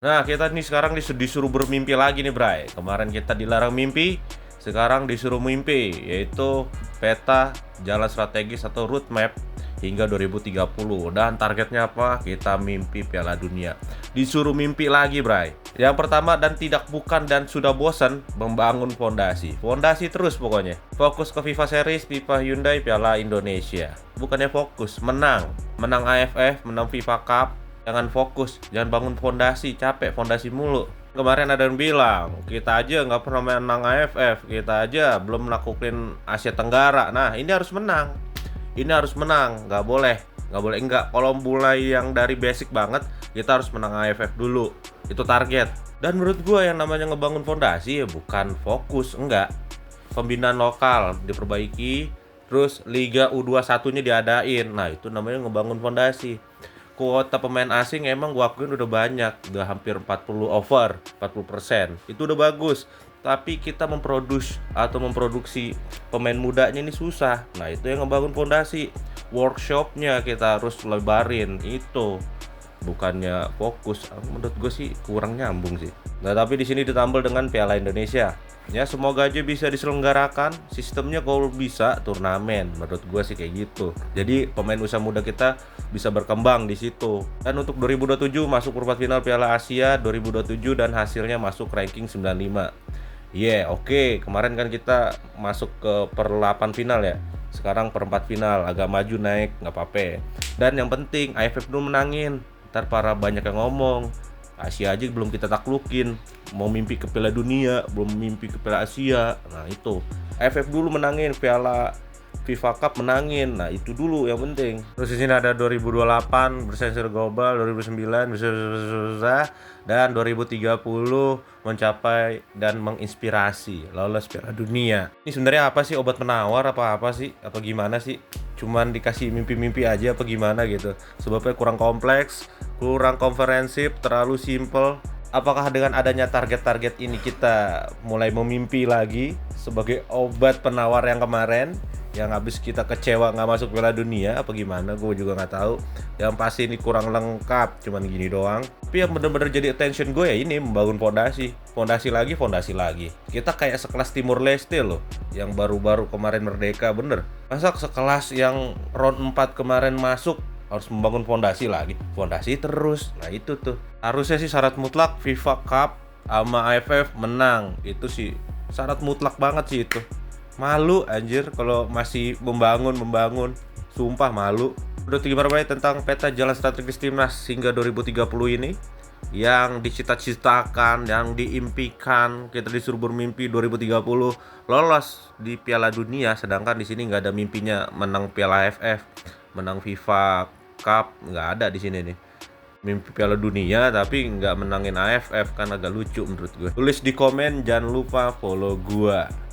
Nah, kita nih sekarang disuruh bermimpi lagi nih, Bray. Kemarin kita dilarang mimpi, sekarang disuruh mimpi, yaitu peta jalan strategis atau roadmap hingga 2030. Dan targetnya apa? Kita mimpi Piala Dunia. Disuruh mimpi lagi, Bray. Yang pertama dan tidak bukan dan sudah bosan, membangun fondasi. Fondasi terus pokoknya. Fokus ke FIFA Series, FIFA Hyundai, Piala Indonesia. Bukannya fokus, menang. Menang AFF, menang FIFA Cup. Jangan fokus, jangan bangun fondasi, capek fondasi mulu. Kemarin ada yang bilang, kita aja nggak pernah menang AFF, kita aja belum melakukan Asia Tenggara. Nah, ini harus menang. Ini harus menang, nggak boleh enggak. Kalau mulai yang dari basic banget, kita harus menang AFF dulu. Itu target. Dan menurut gue yang namanya ngebangun fondasi ya bukan fokus, enggak. Pembinaan lokal diperbaiki, terus Liga U21-nya diadain. Nah, itu namanya ngebangun fondasi. Kuota pemain asing emang gua akuin udah banyak, udah hampir 40%. Itu udah bagus. Tapi kita memproduksi pemain mudanya ini susah. Nah, itu yang ngebangun fondasi. Workshopnya kita harus lebarin itu. Bukannya fokus. Menurut gue sih kurang nyambung sih. Nah, tapi di sini ditambal dengan Piala Indonesia. Ya, semoga aja bisa diselenggarakan. Sistemnya kalau bisa turnamen, menurut gue sih kayak gitu. Jadi pemain usia muda kita bisa berkembang di situ. Dan untuk 2027 masuk perempat final Piala Asia 2027 dan hasilnya masuk ranking 95. Oke. Kemarin kan kita masuk ke per-8 final ya. Sekarang perempat final, agak maju naik, nggak apa-apa. Dan yang penting AFF dulu menangin. Ntar para banyak yang ngomong Asia aja belum kita taklukin, mau mimpi ke Piala Dunia, belum mimpi ke Piala Asia. Nah itu AFF dulu menangin, Piala FIFA Cup menangin. Nah itu dulu yang penting. Terus di sini ada 2028 bersaing global, 2009 bisa dan 2030 mencapai dan menginspirasi lolos Piala Dunia. Ini sebenarnya apa sih, obat penawar apa sih? Apa gimana sih? Cuman dikasih mimpi-mimpi aja apa gimana gitu. Sebabnya kurang kompleks, kurang komprehensif, terlalu simple. Apakah dengan adanya target-target ini kita mulai memimpi lagi sebagai obat penawar yang kemarin yang habis kita kecewa nggak masuk Piala Dunia apa gimana, gue juga nggak tahu. Yang pasti ini kurang lengkap, cuman gini doang. Tapi yang bener-bener jadi attention gue ya ini membangun fondasi lagi. Kita kayak sekelas Timur Leste loh, yang baru-baru kemarin merdeka, bener. Masa sekelas yang round 4 kemarin masuk harus membangun fondasi lagi, fondasi terus. Nah itu tuh harusnya sih syarat mutlak FIFA Cup sama AFF menang, itu sih syarat mutlak banget sih itu. Malu anjir kalau masih membangun, sumpah malu. Udah 3 menit tentang peta jalan strategis timnas hingga 2030 ini yang dicita-citakan, yang diimpikan. Kita disuruh bermimpi 2030 lolos di Piala Dunia, sedangkan di sini nggak ada mimpinya menang Piala AFF, menang FIFA Cup, nggak ada di sini nih. Mimpi Piala Dunia tapi nggak menangin AFF, kan agak lucu menurut gue. Tulis di komen, jangan lupa follow gue.